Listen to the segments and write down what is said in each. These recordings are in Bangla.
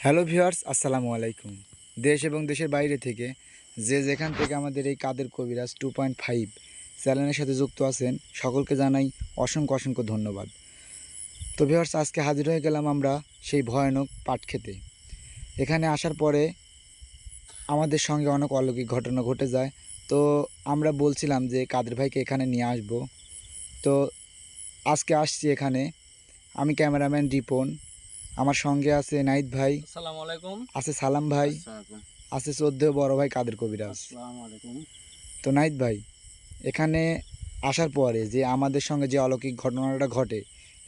হ্যালো ভিউয়ার্স, আসসালামু আলাইকুম। দেশ এবং দেশের বাইরে থেকে যে যেখান থেকে আমাদের এই কাদের কবিরাজ 2.5 চ্যানেলের সাথে যুক্ত আছেন সকলকে জানাই অসংখ্য ধন্যবাদ। তো ভিউয়ার্স, আজকে হাজির হয়ে গেলাম আমরা সেই ভয়ানক পাট খেতে। এখানে আসার পরে আমাদের সঙ্গে অনেক অলৌকিক ঘটনা ঘটে যায়। তো আমরা বলছিলাম যে কাদের ভাইকে এখানে নিয়ে আসব। তো আজকে আসছি এখানে। আমি ক্যামেরাম্যান রিপন, আমার সঙ্গে আছে নাহিদ ভাই, আসসালামু আলাইকুম। আছে সালাম ভাই, আছে শ্রদ্ধেয় বড় ভাই কাদের কবিরাজ। আসসালামু আলাইকুম। তো নাহিদ ভাই, এখানে আসার পরে যে আমাদের সঙ্গে যে অলৌকিক ঘটনাটা ঘটে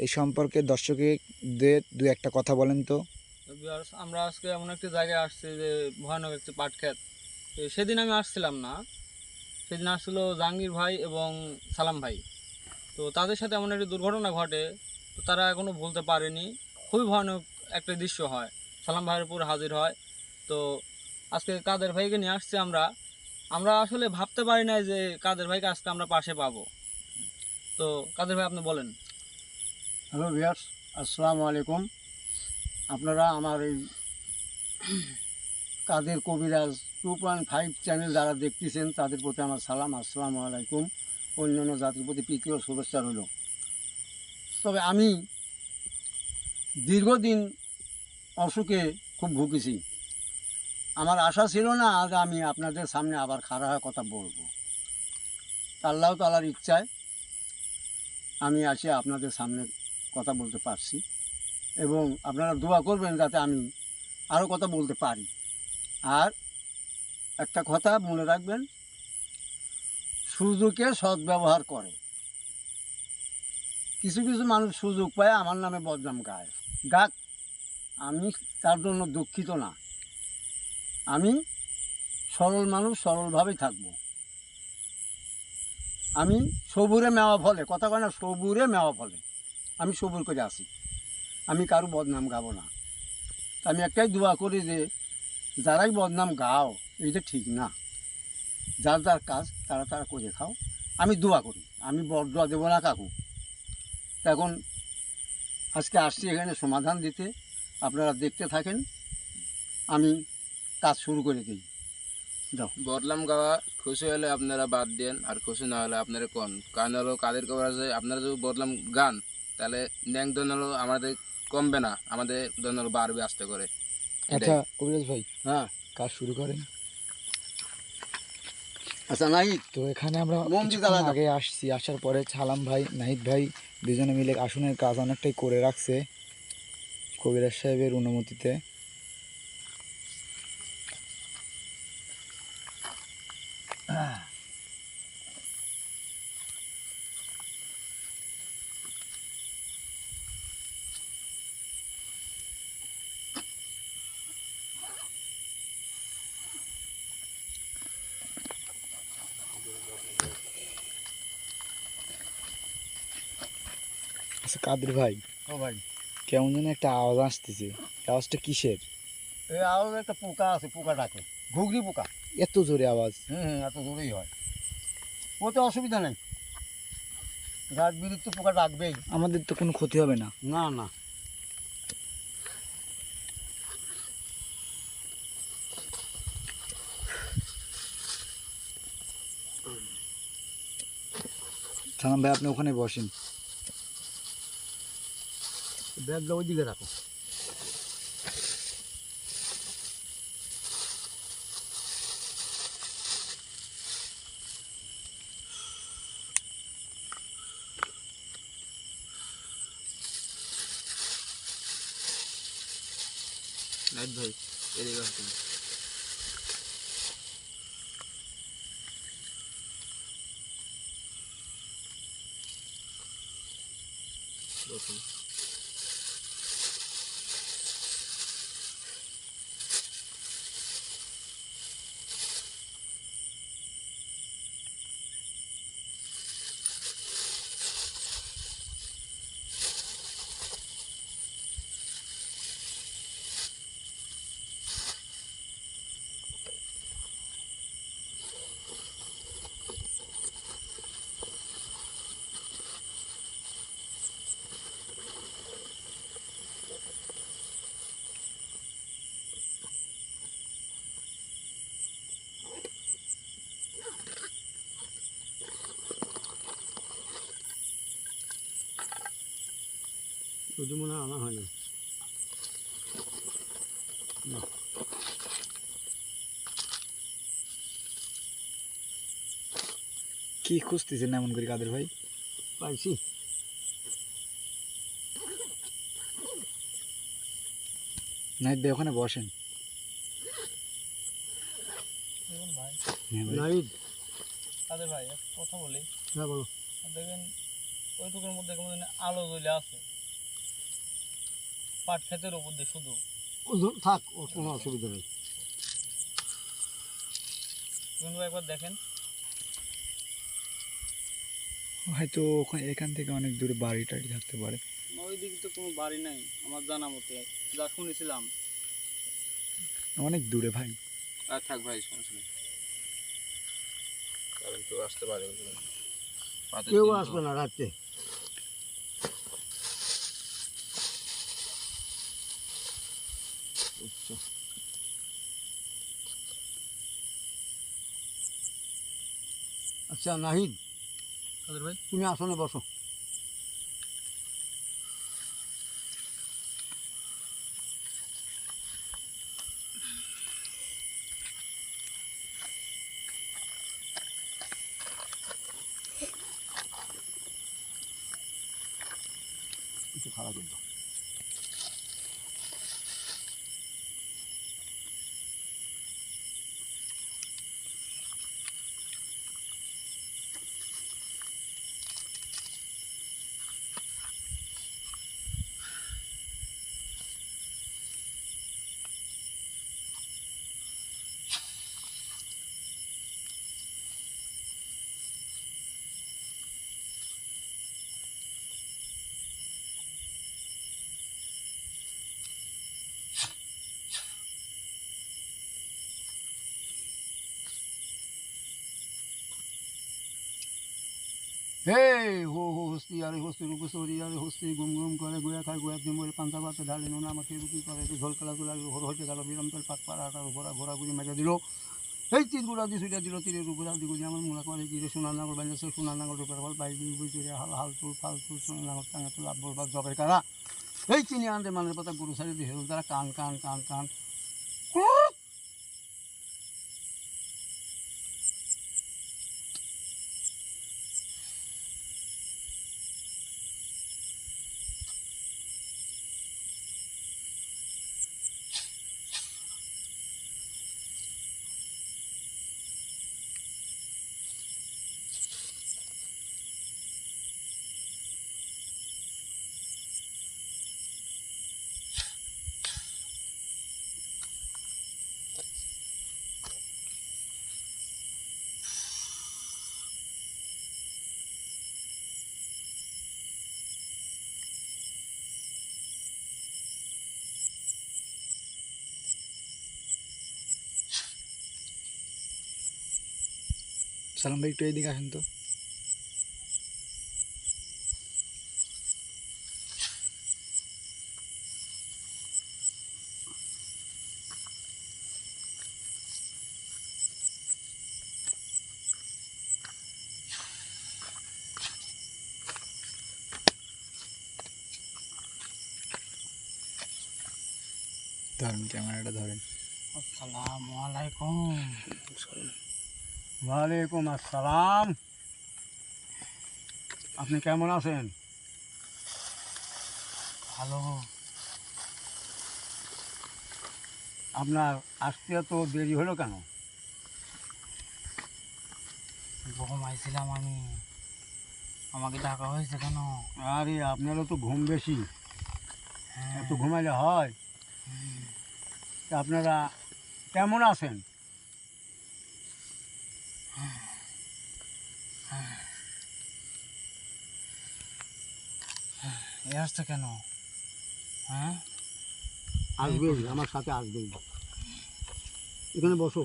এই সম্পর্কে দর্শকদের দু একটা কথা বলেন তো। ভিউয়ার্স, আমরা আজকে এমন একটি জায়গায় আসছি যে ভয়ানক একটি পাট ক্ষেত। সেদিন আমি আসছিলাম না, সেদিন আসছিল জাহাঙ্গীর ভাই এবং সালাম ভাই। তো তাদের সাথে এমন একটি দুর্ঘটনা ঘটে, তো তারা এখনও ভুলতে পারেনি। খুবই ভয়ানক একটা দৃশ্য হয়, সালাম ভাইয়ের উপর হাজির হয়। তো আজকে কাদের ভাইকে নিয়ে আসছি আমরা। আমরা আসলে ভাবতে পারি নাই যে কাদের ভাইকে আজকে আমরা পাশে পাবো। তো কাদের ভাই, আপনি বলেন। হ্যালো ভিউয়ার্স, আসসালামু আলাইকুম। আপনারা আমার এই কাদের কবিরাজ 2.5 চ্যানেল যারা দেখতেছেন তাদের প্রতি আমার সালাম, আসসালামু আলাইকুম। অন্যান্য জাতির প্রতি প্রীতি ও শুভেচ্ছা রইল। তবে আমি দীর্ঘদিন অসুখে খুব ভুগেছি। আমার আশা ছিল না আজ আমি আপনাদের সামনে আবার খাড়া হয়ে কথা বলবো। আল্লাহ তাআলার ইচ্ছায় আমি আসে আপনাদের সামনে কথা বলতে পারছি, এবং আপনারা দোয়া করবেন যাতে আমি আরও কথা বলতে পারি। আর একটা কথা মনে রাখবেন, সুযোগের সদ্ব্যবহার করে। কিছু কিছু মানুষ সুযোগ পায় আমার নামে বদনাম গায়, গাক, আমি তার জন্য দুঃখিত না। আমি সরল মানুষ, সরলভাবেই থাকবো। আমি সবুরে মেওয়া ফলে, কথা কয় না, সবুরে মেওয়া ফলে। আমি সবুর করে আসি, আমি কারো বদনাম গাবো না। আমি একটাই দোয়া করি যে যারাই বদনাম গাও এইটা ঠিক না। যার যার কাজ তারা তারা করে খাও। আমি দোয়া করি, আমি বরদোয়া দেবো না কাকু। এখন আজকে আসছি এখানে সমাধান দিতে, আপনারা দেখতে থাকেন, আমি কাজ শুরু করে দিই। যাও। বদলাম গাওয়া খুশি হলে আপনারা বাদ দেন, আর খুশি না হলে আপনারা কোন কারণ হলো কাদের কভারেজে আপনারা যদি বদলাম গান, তাহলে ন্যাং দন হলো আমাদের কমবে না, আমাদের দন হলো বাড়বে আস্তে করে। আচ্ছা কবিরাজ ভাই, হ্যাঁ, কাজ শুরু করেন। আচ্ছা নাই, তো এখানে আমরা মোমবাতি কিছুক্ষণ জ্বালা দাও। আগে আসছি, আসার পরে সালাম ভাই নাহিদ ভাই দুজনে মিলে আসনের কাজ অনেকটাই করে রাখছে কবিরাজ সাহেবের অনুমতিতে। আচ্ছা কাদের ভাই, ও ভাই, কেমন যেন একটা আওয়াজ আসতেছে, আওয়াজটা কিসের? এই আরও একটা পোকা আছে, পোকা ডাকে, ঘুগরি পোকা। এত জোরে আওয়াজ? এত জোরেই হয়, ওতে অসুবিধা নেই। রাত বিরিত তো পোকা ডাকবেই। আমাদের তো কোনো ক্ষতি হবে না? না না, সালাম ভাই, আপনি ওখানে বসেন। ব্যাগটা ওই দিকে রাখো। নাইট ভাই এদিকে আসুন। বসুন। শুধু মনে হয় আনা হয়নি। কি খুঁজতেছেন এমন করে কাদের ভাই? পাইছি। নাইট ভাই ওখানে বসেন। দেখুন ভাই, হ্যাঁ ভাই। নাহিদ, কাদের ভাই একটা কথা বলি, হ্যাঁ বলো। দেখেন ওইটুকুর মধ্যে কোনো দিন আলো জ্বলে আছে, পাট ক্ষেতের উপর দিয়ে শুধু। থাক, ওর কোনো অসুবিধা নেই। দেখুন ভাই একবার দেখেন। হয়তো ওখানে এখান থেকে অনেক দূরে বাড়ি টাড়ি থাকতে পারে। ওই দিকে তো কোনো বাড়ি নাই আমার জানা মতে, যা শুনেছিলাম। অনেক দূরে ভাই। আর থাক ভাই, সমস্যা নেই, কারণ কেউ আসতে পারে, পাতের কেউ দিন তো। আসবে না রাত্রে। আচ্ছা নাহিদ, কাদের ভাই, তুমি আসনে বসো। কিছু খারাপ কিন্তু। হে হো হো হস্তি আরে হস্তি রূপসরি আরে হস্তি গুম গুম করে গোয়া খায় গোয়া ডিমরে পান্তা পাতে ঢালে নোনা আমাকে রুটি করে একটু ঝোল খেলা তুলা ঘর হইতে গেল বিরাম তেল পাক পাড়াটা ঘোরা ঘোরা ঘুরি মেজা দিল। এই তীরগুলা দিয়ে ছুটা দিল, তীরের উপরে দিগুলি আমার মনে করে কি রে সোনার নাগর বানিয়েছে, সোনার নাগর রূপের ফল বাইক বই করে হাল হাল তুল ফাল তুল সোনার নাগর টাঙা তুল আব্বর বা জবের কারা এই চিনি আনতে মানের পাতা গরু সারি দিয়ে হেরুল তারা কান কান কান কান। সালাম ভাই একটু এইদিকে আসেন তো। ধরেন, ক্যামেরাটা ধরেন। আসসালামু আলাইকুম। ওয়ালাইকুম আসসালাম। আপনি কেমন আছেন? ভালো। আপনার আসতে তো দেরি হলো কেন? ঘুমাইছিলাম আমি, আমাকে ডাকা হয়েছে কেন? আরে আপনারও তো ঘুম বেশি, হ্যাঁ, এত ঘুমাইলে হয়? তা আপনারা কেমন আছেন? এ আসছে কেন? হ্যাঁ, আসবেই, আমার সাথে আসবেই। এখানে বসো।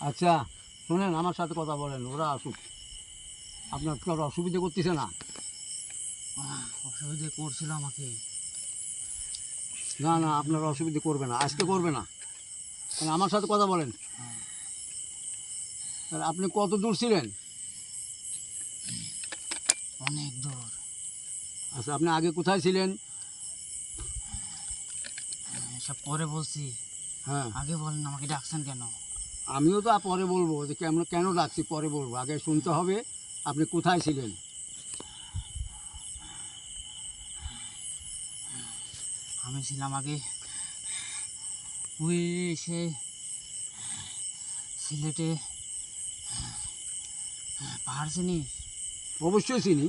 আচ্ছা শোনেন, আমার সাথে কথা বলেন, ওরা আসুক। আপনার তো আর অসুবিধা করতেছে না? অসুবিধে করছিল আমাকে। না না, আপনার অসুবিধা করবে না, আজকে করবে না। তাহলে আমার সাথে কথা বলেন। তাহলে আপনি কত দূর ছিলেন? অনেক দূর। আচ্ছা, আপনি আগে কোথায় ছিলেন? সব পরে বলছি, হ্যাঁ, আগে বলেন আমাকে ডাকছেন কেন? আমিও তো পরে বলবো যে কেন কেন ডাকছি, পরে বলবো। আগে শুনতে হবে আপনি কোথায় ছিলেন। আমি ছিলাম আগে ওই সে সিলেটে পাহাড় চিনিস? অবশ্যই চিনি।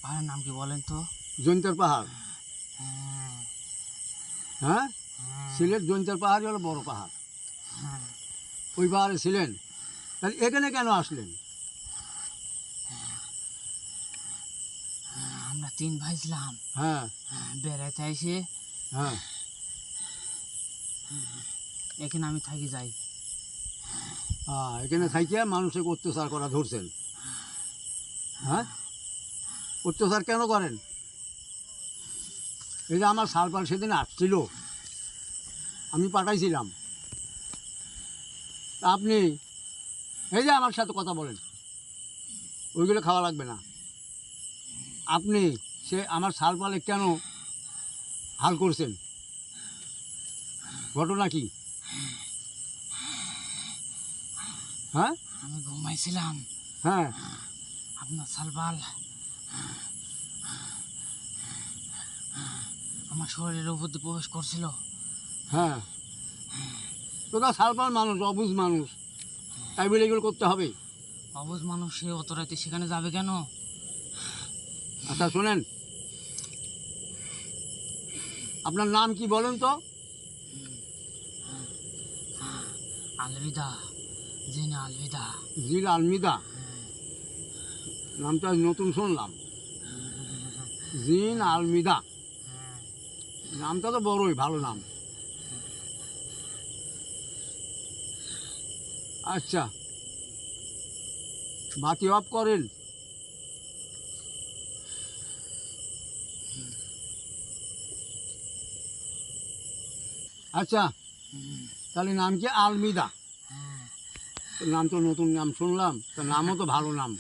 পাহাড়ের নাম কি বলেন তো? জৈন্তার পাহাড়। হ্যাঁ, হ্যাঁ, হ্যাঁ, সিলেট জৈন্তার পাহাড়ই হলো বড় পাহাড়। হ্যাঁ। ওই পাহাড়ে ছিলেন, তাহলে এখানে কেন আসলেন? আমরা 3 ভাই ছিলাম, হ্যাঁ, বেড়াইতে এসে হ্যাঁ, এখানে আমি থাকি যাই। এখানে থাইকে মানুষকে অত্যাচার করা ধরছেন। হ্যাঁ, অত্যাচার কেন করেন? এই যে আমার সালপাল সেদিন আসছিল, আমি পাঠাইছিলাম। তা আপনি এই যে আমার সাথে কথা বলেন, ওইগুলো খাওয়া লাগবে না। আপনি সে আমার সালপালে কেন হাল করছেন? ঘটনা কি? হ্যাঁ, আমি ঘুমাইছিলাম, হ্যাঁ, আপনার সালবাল আমার শরীরের উপর দিয়ে প্রবেশ করছিল। হ্যাঁ, তোরা সালপাল মানুষ, অবুঝ মানুষ, তাই বলে এগুলো করতে হবে? অবুঝ মানুষ সে অত রাতে সেখানে যাবে কেন? আচ্ছা শোনেন, আপনার নাম কি বলেন তো? আলবিদা, জিনা আলবিদা। জিল আলমিদা, নামটা নতুন শুনলাম। জিন আলমিদা, নামটা তো বড়ই ভালো নাম। আচ্ছা, বাতি অফ করেন। আচ্ছা, তাহলে নাম কি আলমিদা? নাম তো নতুন নাম শুনলাম, তো নামও তো ভালো নাম।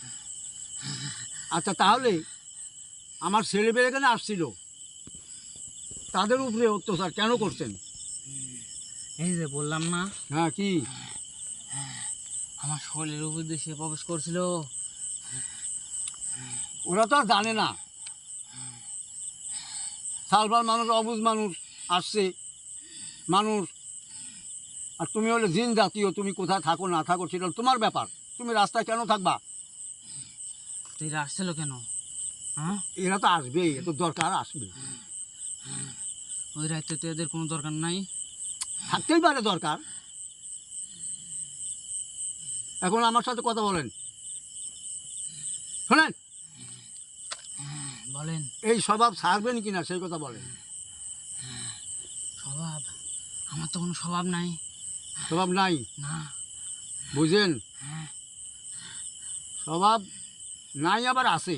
আচ্ছা, তাহলে আমার ছেলেমেয়ে এখানে আসছিল, তাদের উপরে অত্যাচার কেন করছেন? এই যে বললাম না, হ্যাঁ, কি? আমার শরীরের উপর দিয়ে সে প্রবেশ করছিল। ওরা তো আর জানে না, সালফার মানুষ, অবুঝ মানুষ আসছে মানুষ। আর তুমি হলে জিন জাতীয়, তুমি কোথায় থাকো না থাকো সেটা তোমার ব্যাপার। তুমি রাস্তায় কেন থাকবা? তো এরা আসছিল কেন? হ্যাঁ, এরা তো আসবেই, এত দরকার আসবে, ওই রাইতে তো এদের কোনো দরকার নাই। থাকতেই পারে দরকার। এখন আমার সাথে কথা বলেন, শোনেন, বলেন। এই স্বভাব ছাড়বেন কিনা সেই কথা বলেন। স্বভাব? আমার তো কোনো স্বভাব নাই। স্বভাব নাই? না। বুঝেন, হ্যাঁ, স্বভাব নাই আবার আছে।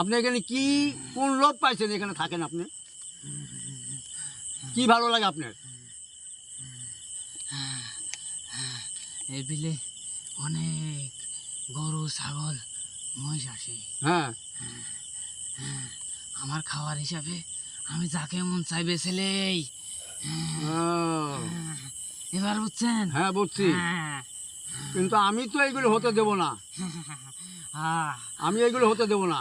আপনি এখানে কি কোন লোভ পাইছেন এখানে থাকেন? আপনি কি ভালো লাগে আপনার? এই বিলে অনেক গরু, ছাগল, মহিষ আসে। হ্যাঁ, আমার খাওয়ার হিসাবে আমি যাকে মন চাই বেছেলেই। এবার বুঝছেন? হ্যাঁ বুঝছি, হ্যাঁ। কিন্তু আমি তো এইগুলো হতে দেব না। আহ, আমি এইগুলো হতে দেব না।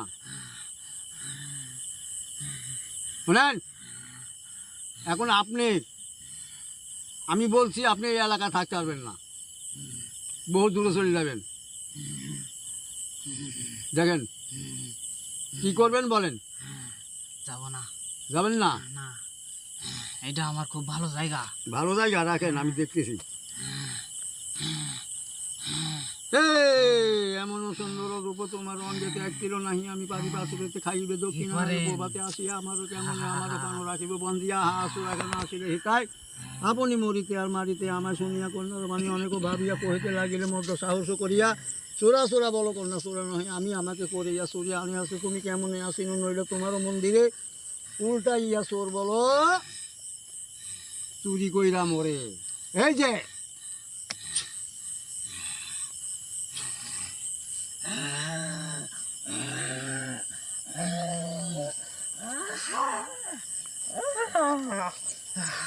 শুনেন, এখন আপনি, আমি বলছি আপনি এই এলাকায় থাকতে পারবেন না, বহু দূরে চলে যাবেন। দেখেন কি করবেন বলেন। যাব না। যাবেন না? না, এটা আমার খুব ভালো জায়গা। ভালো জায়গা রাখেন, আমি দেখতেছি। এই এমন সুন্দর রূপ তোমার অঙ্গেতে এক কিলো নাহি, আমি পারি পাশুরেতে খাইবে দক্ষিণ প্রভাতে আসিয়া আমারও কেমন আমারও প্রাণ রাখিব বন্দিয়া হাসু এখন আসিলে হিতায় আপনি মরিতে আর মারিতে আমায় শুনিয়া কন্যার বাণী অনেক ভাবিয়া কহিতে লাগিলে মধ্য সাহস করিয়া চোরা চোরা বলো কন্যা চোরা নহে আমি আমাকে করিয়া চুরিয়া আনি আসে তুমি কেমনে আসিন নইলে তোমারও মন্দিরে উল্টা ইয়া চোর বলো চুরি কইরা মরে। এই যে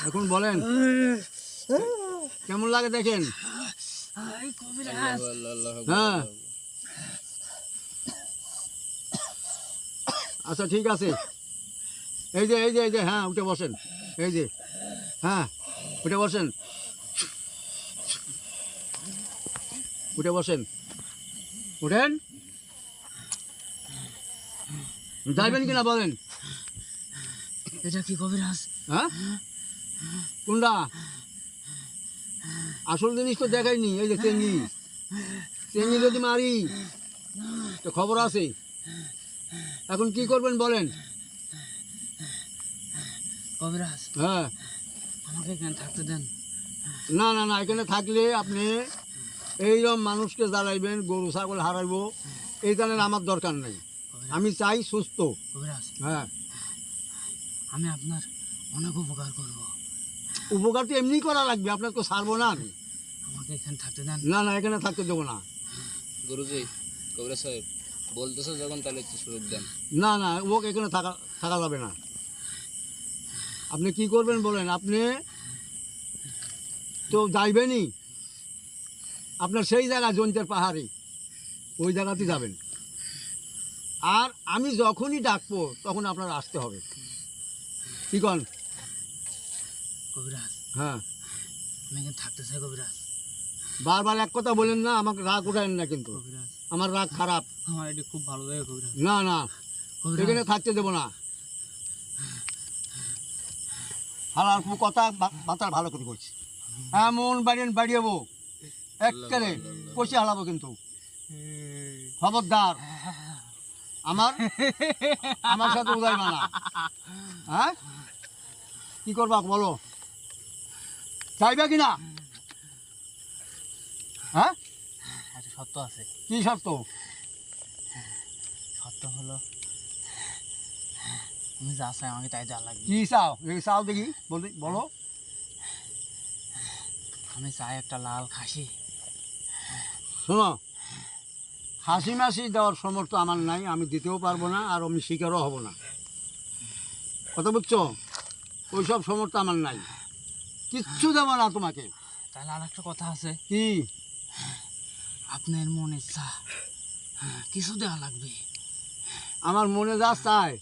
এখন বলেন কেমন লাগে দেখেন। হ্যাঁ আচ্ছা ঠিক আছে, এই যে এই যে এই যে হ্যাঁ উঠে বসেন, এই যে হ্যাঁ উঠে বসেন, উঠে বসেন, উঠেন। যাইবেন কিনা বলেন। এটা কি কবিরাজ? হ্যাঁ কোনটা? আসল জিনিস তো দেখাইনি, এই যে চেঙ্গি, চেঙ্গি যদি মারি তো খবর আছে। এখন কি করবেন বলেন। কবিরাজ হ্যাঁ আমাকে এখানে থাকতে দেন। না না না, এখানে থাকলে আপনি এইরকম মানুষকে জ্বালাইবেন, গরু ছাগল হারাইব, এই জানেন আমার দরকার নেই। আমি চাই সুস্থ। কবিরাজ হ্যাঁ আমি আপনার অনেক উপকার করব। উপকার তো এমনি করা লাগবে, আপনার তো ছাড়বো না আমি। আমাকে এখানে থাকতে দেন। না না, এখানে থাকতে দেবো না। গুরুজি, কবিরাজ সাহেব বলতেছে যখন তাহলে একটু সুযোগ দেন। না না, ওকে এখানে থাকা থাকা যাবে না। আপনি কি করবেন বলেন। আপনি তো যাইবেনই, আপনার সেই জায়গা জৈন্তের পাহাড়ে, ওই জায়গাতে যাবেন। আর আমি যখনই ডাকবো তখন আপনার আসতে হবে। কি কন? কবিরাজ হ্যাঁ আমি এখানে থাকতে চাই কবিরাজ। বারবার এক কথা বলেন না, আমাকে রাগ উঠায়েন না কিন্তু, কবিরাজ আমার রাগ খারাপ। আমার এটি খুব ভালো লাগে কবিরাজ। না না, কবিরাজ এখানে থাকতে দেবো না। হালার কথা বাতার ভালো করে করছি, এমন বাড়িয়াবো একেবারে কষে হালাবো কিন্তু। খবরদার আমার আমার সাথে উদাইবা না। হ্যাঁ কি করবা বলো, চাইবে কিনা? হ্যাঁ একটা সত্য আছে। কি সত্য? সত্য হলো আমি যা চাই আমাকে তাই যা লাগবে। কি চাও? এই চাও দেখি বলো। আমি চাই একটা লাল খাসি। শোনো, হাসি মাসি দেওয়ার সমর্থ আমার নাই, আমি দিতেও পারবো না, আর আমি শিকারও হব না। কথা বুঝছো? ওইসব সমর্থ আমার নাই, কিচ্ছু দেবো না তোমাকে। তাহলে আর একটা কথা আছে। কি? আপনার মন ইচ্ছা কিছু দেওয়া লাগবে। আমার মনে যা চায়,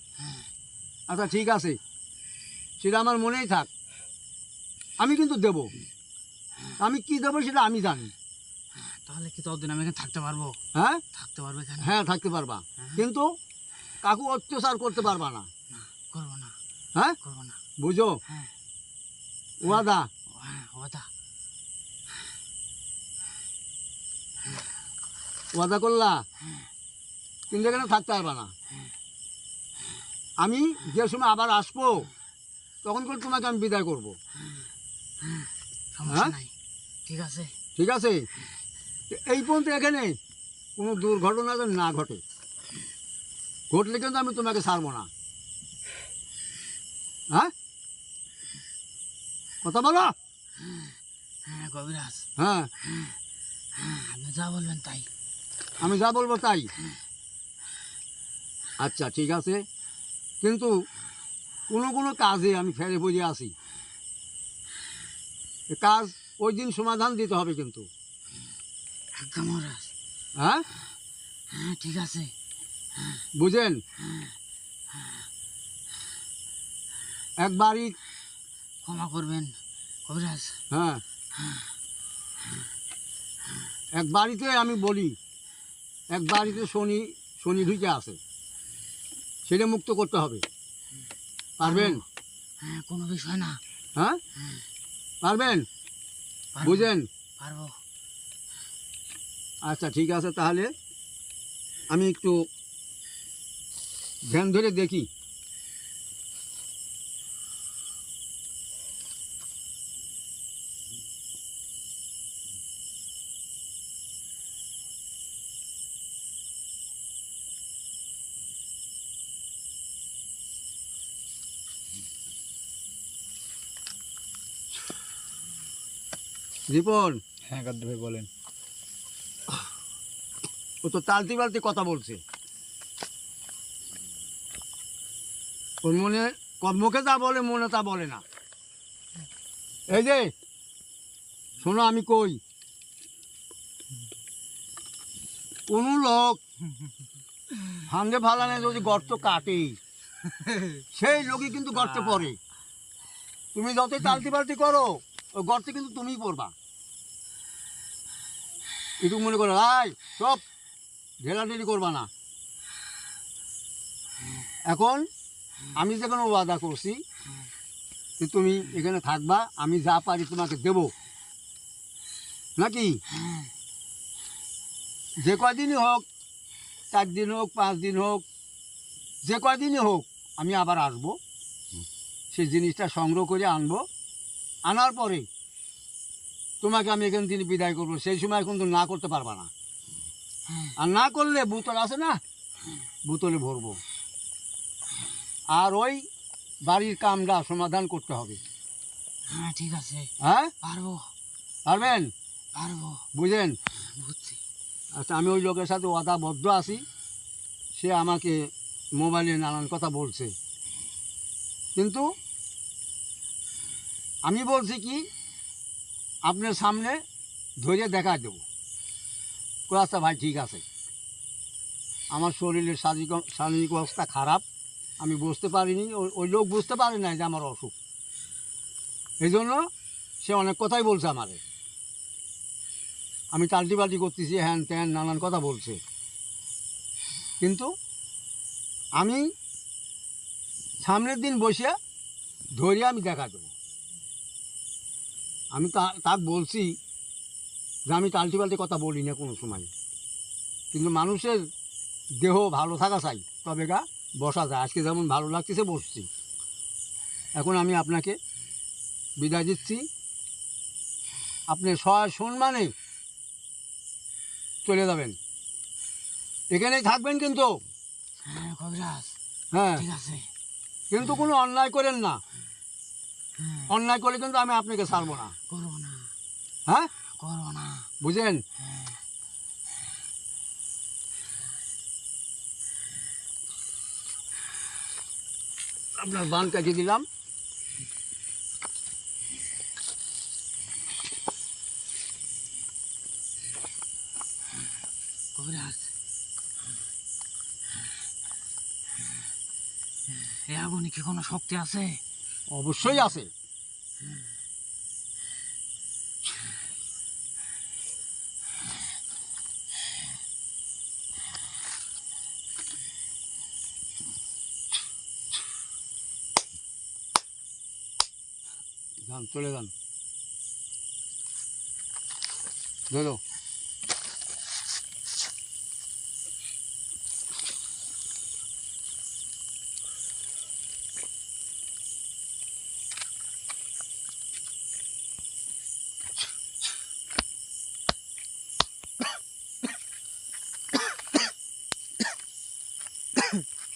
আচ্ছা ঠিক আছে, সেটা আমার মনেই থাক, আমি কিন্তু দেব। আমি কি দেবো সেটা আমি জানি। তাহলে কি ততদিন আমি এখানে থাকতে পারবো? হ্যাঁ থাকতে পারবো এখানে? হ্যাঁ থাকতে পারবা, কিন্তু কাকু অত্যাচার করতে পারবা না। না করবো না। হ্যাঁ করবো না। বুঝো? হ্যাঁ ওয়াদা? হ্যাঁ ওটা। ওয়াদা করলা? কিন্তু এখানে থাকতে পারবা না। আমি যে সময় আবার আসবো তখন করে তোমাকে আমি বিদায় করবো। সমস্যা হ্যাঁ? নাই, ঠিক আছে। ঠিক আছে? তো এই পর্যন্ত এখানে কোনো দুর্ঘটনা যেন না ঘটে, ঘটলে কিন্তু আমি তোমাকে ছাড়বো না। হ্যাঁ কথা বলো। হ্যাঁ কবিরাজ, হ্যাঁ আপনি যা বলবেন তাই। আমি যা বলবো তাই। আচ্ছা ঠিক আছে, কিন্তু কোনো কাজে আমি ফেরে বুঝে আসি, কাজ ওই দিন সমাধান দিতে হবে কিন্তু। একদম মহারাজ। হ্যাঁ হ্যাঁ ঠিক আছে। বুঝেন? একবারই ক্ষমা করবেন কবিরাজ। হ্যাঁ এক বাড়িতে আমি বলি, এক বাড়িতে শনি ঢুকে আছে, সেটা মুক্ত করতে হবে। পারবেন? হ্যাঁ কোনো বিষয় না। হ্যাঁ পারবেন? পারবো, বুঝেন? পারবো। আচ্ছা ঠিক আছে, তাহলে আমি একটু ধ্যান ধরে দেখি। রিপন, হ্যাঁ কাদ্দু ভাই বলেন। ও তো তালতি বালতি কথা বলছে, ওর মনে মুখে যা বলে মনে তা বলে না। এই যে শোনো, আমি কই, কোনো লোক হান্ডে ফালানে যদি গর্ত কাটে, সেই লোকই কিন্তু গর্তে পড়ে। তুমি যতই তালতি পালতি করো, ওই গর্তে কিন্তু তুমিই পড়বা। এটুকু মনে করো, আয় সব ঢেলাঢেলি করবা না। এখন আমি যে কোনো ওয়াদা করছি যে তুমি এখানে থাকবা, আমি যা পারি তোমাকে দেব, নাকি? যে কয়দিনই হোক, 4 দিন হোক, 5 দিন হোক, যে কয়দিনই হোক, আমি আবার আসবো, সেই জিনিসটা সংগ্রহ করে আনবো। আনার পরে তোমাকে আমি এখান থেকে বিদায় করবো। সেই সময় কিন্তু না করতে পারবা না। আর না করলে বোতল আছে না, বোতলে ভরবো। আর ওই বাড়ির কামটা সমাধান করতে হবে। হ্যাঁ ঠিক আছে, হ্যাঁ, পারবো, পারবেন? পারবো, বুঝেন? বুঝছি। আচ্ছা, আমি ওই লোকের সাথে ওয়াদাবদ্ধ আছি। সে আমাকে মোবাইলে নানান কথা বলছে, কিন্তু আমি বলছি কি, আপনার সামনে ধরে দেখা দেবো। আচ্ছা ভাই, ঠিক আছে। আমার শরীরের শারীরিক অবস্থা খারাপ, আমি বুঝতে পারিনি, ওই লোক বুঝতে পারে না যে আমার অসুখ। এই জন্য সে অনেক কথাই বলছে আমারে। আমি টাল্টি বাল্টি করতেছি, হ্যান ত্যান নানান কথা বলছে, কিন্তু আমি সামনের দিন বসে ধরিয়ে আমি দেখা দেবো। আমি তাক বলছি যে আমি টাল্টি বাল্টি কথা বলি না কোনো সময়, কিন্তু মানুষের দেহ ভালো থাকা চাই, তবে গা বসা যায়। আজকে যেমন ভালো লাগতেছে বসছি। এখন আমি আপনাকে বিদায় দিচ্ছি। আপনি সম্মানে চলে যাবেন, এখানেই থাকবেন কিন্তু। হ্যাঁ কবিরাজ, হ্যাঁ, ঠিক আছে। কিন্তু কোনো অন্যায় করেন না। অন্যায় করলে কিন্তু আমি আপনাকে ছাড়বো না। করবো না, হ্যাঁ, করবো না। বুঝেন? আপনার বান কাটিয়ে দিলাম। কবিরাজ, এ আগুনে কি কোনো শক্তি আছে? অবশ্যই আছে। যান, চলে যান। ধরো,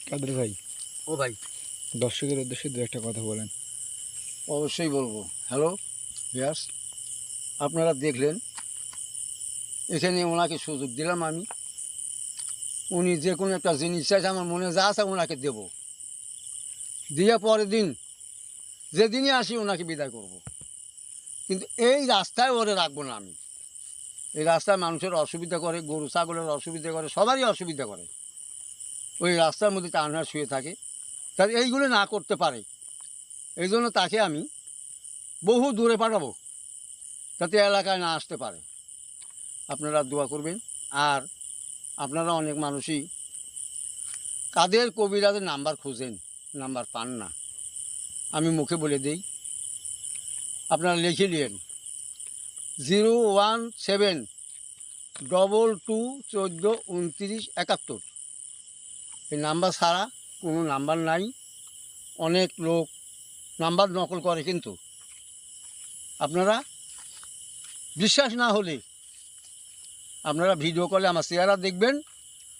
কাদের ভাই, ও ভাই, দর্শকের উদ্দেশ্যে দু একটা কথা বলেন। অবশ্যই বলবো। হ্যালো ভিউয়ার্স, আপনারা দেখলেন, এখানে ওনাকে সুযোগ দিলাম আমি। উনি যে কোনো একটা জিনিস চাইছে, আমার মনে যা আছে ওনাকে দেব, দিয়ে পরের দিন যেদিনই আসি ওনাকে বিদায় করব। কিন্তু এই রাস্তায় ওরে রাখবো না আমি। এই রাস্তায় মানুষের অসুবিধা করে, গরু ছাগলের অসুবিধা করে, সবারই অসুবিধা করে। ওই রাস্তার মধ্যে টানা শুয়ে থাকে, তার এইগুলো না করতে পারে। এই জন্য তাকে আমি বহু দূরে পাঠাবো, যাতে এলাকায় না আসতে পারে। আপনারা দোয়া করবেন। আর আপনারা অনেক মানুষই কাদের কবিরাজের নাম্বার খুঁজেন, নাম্বার পান না। আমি মুখে বলে দিই, আপনারা লিখে নিন 01722142971। এই নাম্বার ছাড়া কোনো নাম্বার নাই। অনেক লোক নাম্বার নকল করে, কিন্তু আপনারা বিশ্বাস না হলে আপনারা ভিডিও কলে আমার চেহারা দেখবেন,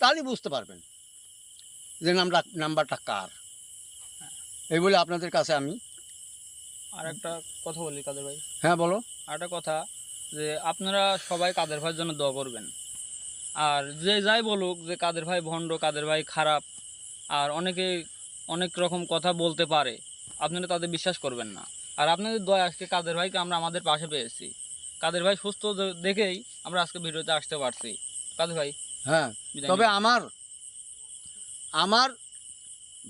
তাহলেই বুঝতে পারবেন যে নাম্বারটা কার। এই বলে আপনাদের কাছে আমি, আর একটা কথা বলি কাদের ভাই, হ্যাঁ বলো। আর একটা কথা, যে আপনারা সবাই কাদের ভাইয়ের জন্য দোয়া করবেন। আর যে যাই বলুক যে কাদের ভাই ভণ্ড, কাদের ভাই খারাপ, আর অনেকে অনেক রকম কথা বলতে পারে, আপনারা তাদের বিশ্বাস করবেন না। আর আপনাদের দয়া আজকে কাদের ভাইকে আমরা আমাদের পাশে পেয়েছি। কাদের ভাই সুস্থ দেখেই আমরা আজকে ভিডিওতে আসতে পারছি। কাদের ভাই হ্যাঁ, বিদায় তবে নিন। আমার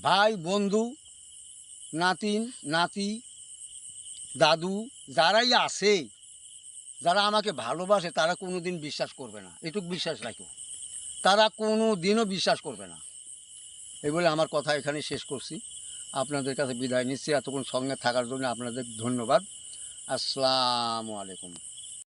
ভাই বন্ধু নাতিন নাতি দাদু যারাই আছে, যারা আমাকে ভালোবাসে, তারা কোনো দিন বিশ্বাস করবে না, এটুকু বিশ্বাস রাখো, তারা কোনো দিনও বিশ্বাস করবে না। এই বলে আমার কথা এখানে শেষ করছি। আপনাদের কাছে বিদায় নিচ্ছি। এতক্ষণ সঙ্গে থাকার জন্য আপনাদের ধন্যবাদ। আসসালামু আলাইকুম।